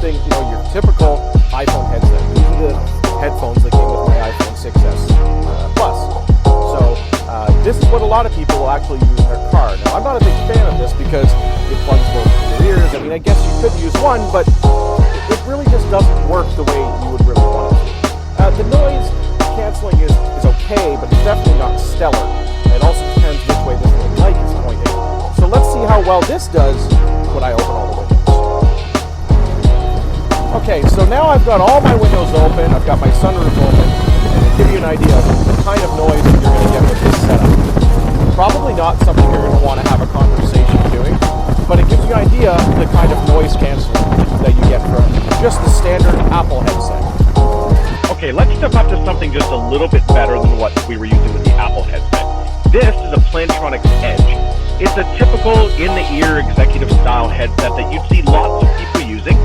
testing, your typical iPhone headset. These are the headphones that came with my iPhone 6s Plus. So this is what a lot of people will actually use in their car. Now, I'm not a big fan of this because it plugs both of your ears. I mean, I guess you could use one, but it really just doesn't work the way you would really want it to. The noise canceling is okay, but it's definitely not stellar. It also depends which way this little mic is pointing. So let's see how well this does when I open all the windows. Okay, so now I've got all my windows open, I've got my sunroof open, and to give you an idea of the kind of noise that you're going to get with this setup. Probably not something you're going to want to have a conversation doing, but it gives you an idea of the kind of noise canceling that you get from just the standard Apple headset. Okay, let's step up to something just a little bit better than what we were using with the Apple headset. This is a Plantronics Edge. It's a typical in-the-ear executive-style headset that you'd see lots of people using.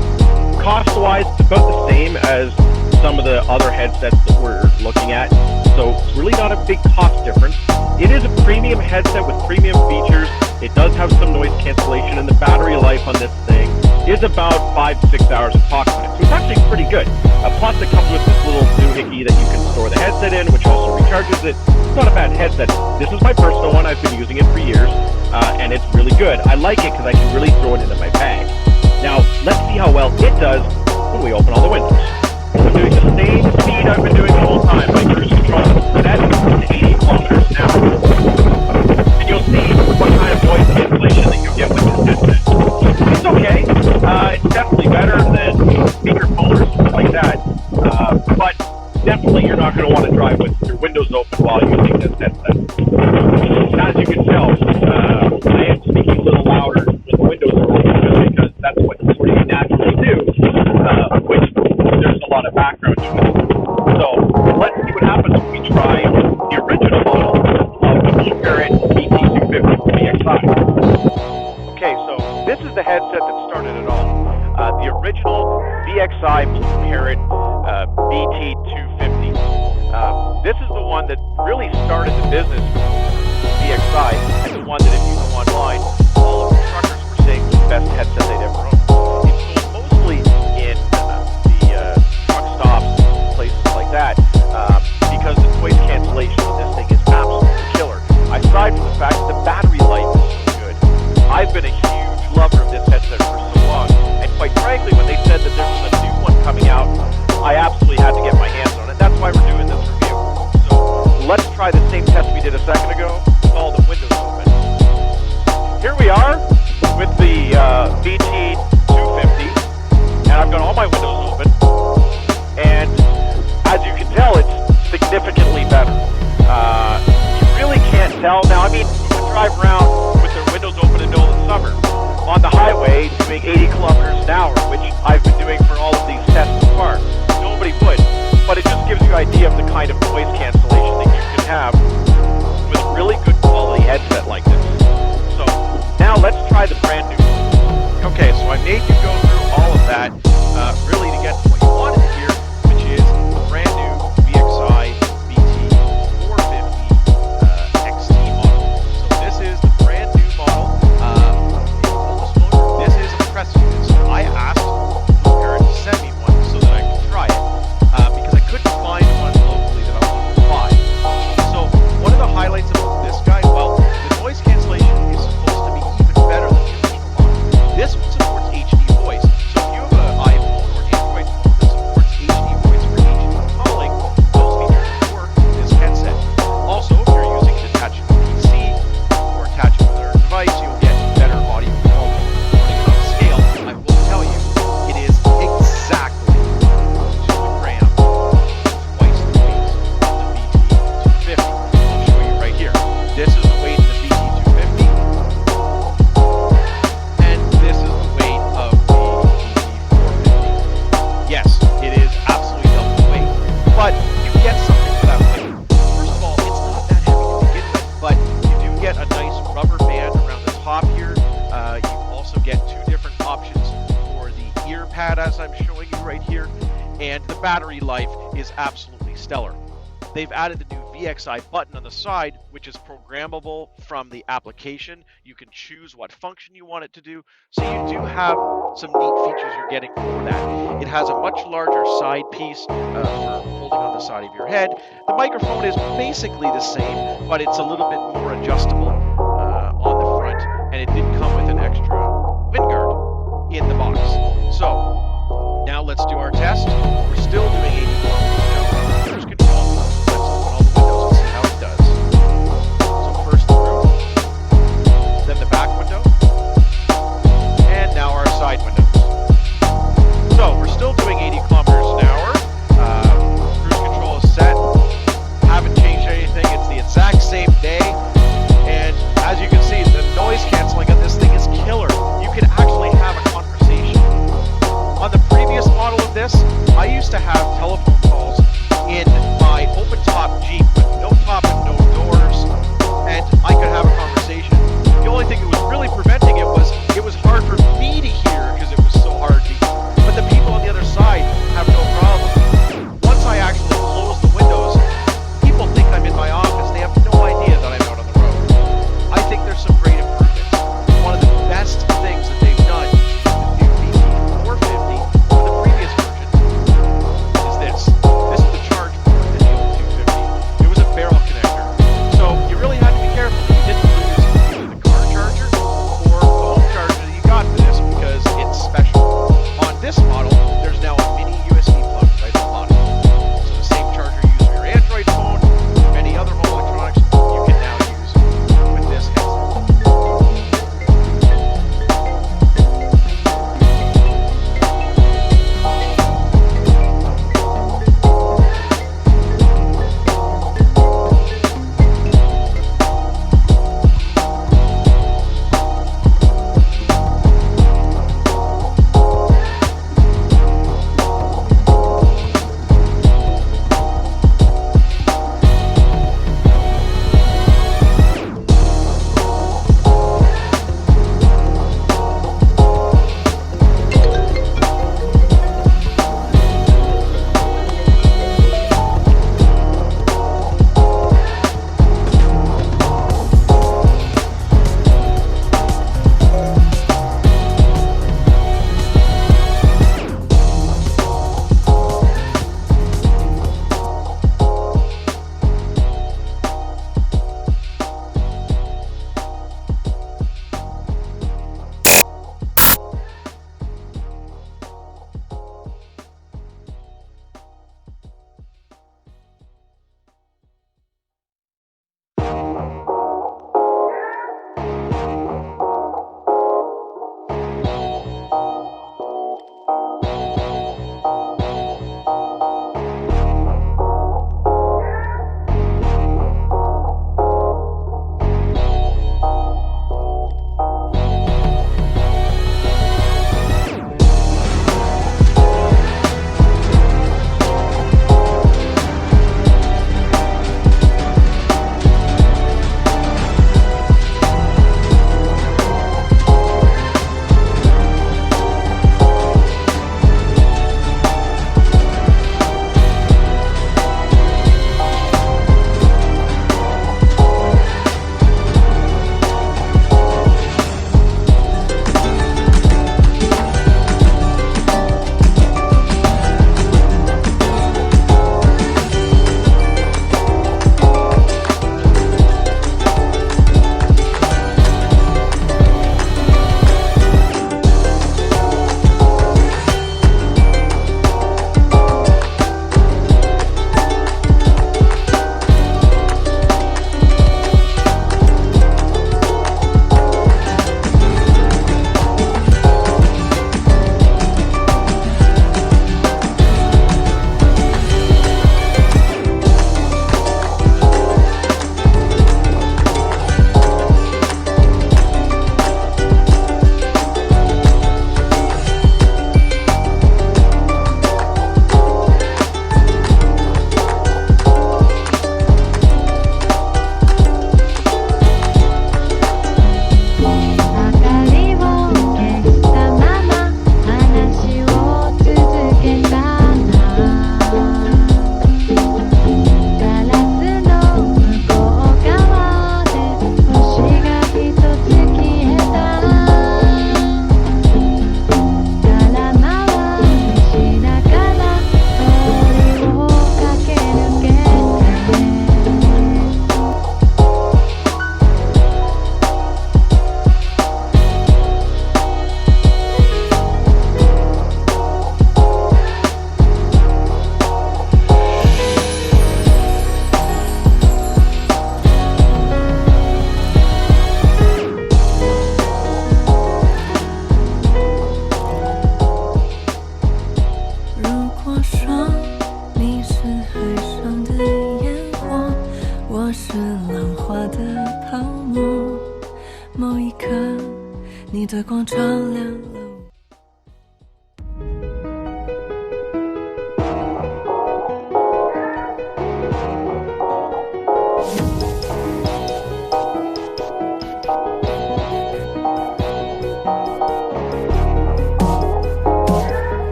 Cost-wise, it's about the same as some of the other headsets that we're looking at, so it's really not a big cost difference. It is a premium headset with premium features. It does have some noise cancellation, and the battery life on this thing is about 5 to 6 hours of talk time, so it's actually pretty good. Plus, it comes with this little doohickey that you can store the headset in, which also recharges it. It's not a bad headset. This is my personal one. I've been using it for years, and it's really good. I like it because I can really throw it into my bag. Now, let's see how well it does when we open all the windows. I'm doing the same speed I've been doing the whole time. My cruise control is set to 80 kilometers an hour. And you'll see what kind of noise cancellation that you get with this headset. It's okay. It's definitely better than speakerphone or something like that. But definitely you're not going to want to drive with your windows open while using this headset. And as you can tell, I am speaking a little louder with the windows open because that's what you naturally do, which there's a lot of background noise. So let's see what happens when we try the original model of the current BT250 VXI. Okay, so this is the headset that started it all. The original VXI Parrot BT250. This is the one that really started the business for VXI, and the one that if you go online, all of the truckers were saying was the best headset they'd ever owned. It's sold mostly in the truck stops, places like that, because the noise cancellation on this thing is absolutely killer. Aside from the fact that the battery life is so good, I've been a huge lover of this headset for so long, and quite frankly, when they said that there was a new one coming out, I absolutely had to get my hands on it. That's why we're doing this review. So let's try the same test we did a second ago with all the windows open. Here we are with the BT250, and I've got all my windows open, and as you can tell, it's significantly better. You really can't tell. Now, I mean, who would drive around with their windows open in the middle of the summer on the highway doing 80 kilometers an hour, which I've been doing for all of these tests so far? Nobody would, but it just gives you an idea of the kind of noise cancellation that you can have with a really good quality headset like this. So now let's try the brand new one. Okay, so I made you go through all of that really to get to what you wanted to hear, which is the brand new VXI BT450 XT model. So this is the brand new model. In full disclosure, this is a press unit. So I asked Blue Parrot to send me one so that I could try it because I couldn't find one locally that I wanted to buy. So one of the highlights about this guy, well, the noise cancellation is supposed to be even better than the original model. This one supports HD voice. So if you have an iPhone or Android phone that supports HD voice for HD calling, those features work with this headset. Also, if you're using it attached to a PC or attached to another device, you'll get better audio quality. Putting it on scale, I will tell you, it is exactly 2 grams, twice the weight of the BT250. I'll show you right here. This is the weight of the BT250, and this is the weight of the BT450. Yes, it is absolutely double the weight, but you get something for that weight. First of all, it's not that heavy to begin with, but you do get a nice rubber band around the top here. You also get 2 different options for the ear pad, as I'm showing you right here, and the battery life is absolutely stellar. They've added the new VXI button on the side, which is programmable from the application. You can choose what function you want it to do. So you do have some neat features you're getting for that. It has a much larger side piece for holding on the side of your head. The microphone is basically the same, but it's a little bit more adjustable on the front, and it did come with an extra wind guard in the box. So now let's do our test. We're still doing 80 kilometers cruise control. Let's open all the windows and see how it does. So first the roof, then the back window, and now our side windows. So we're still doing 80 kilometers an hour. Cruise control is set. Haven't changed anything. It's the exact same day. And as you can see, the noise canceling on this thing is killer. You can actually have a conversation. On the previous model of this, I used to have telephone calls in my open-top Jeep with no top and no doors, and I could have a conversation. The only thing that was really preventing it was hard for me to hear because it was so hard to hear. But the people on the other side have no problem. Once I actually close the windows, people think I'm in my office. They have no idea that I'm out on the road. I think there's some great improvements. One of the best things that they've done with the new VT450 or the previous version is this. 光照亮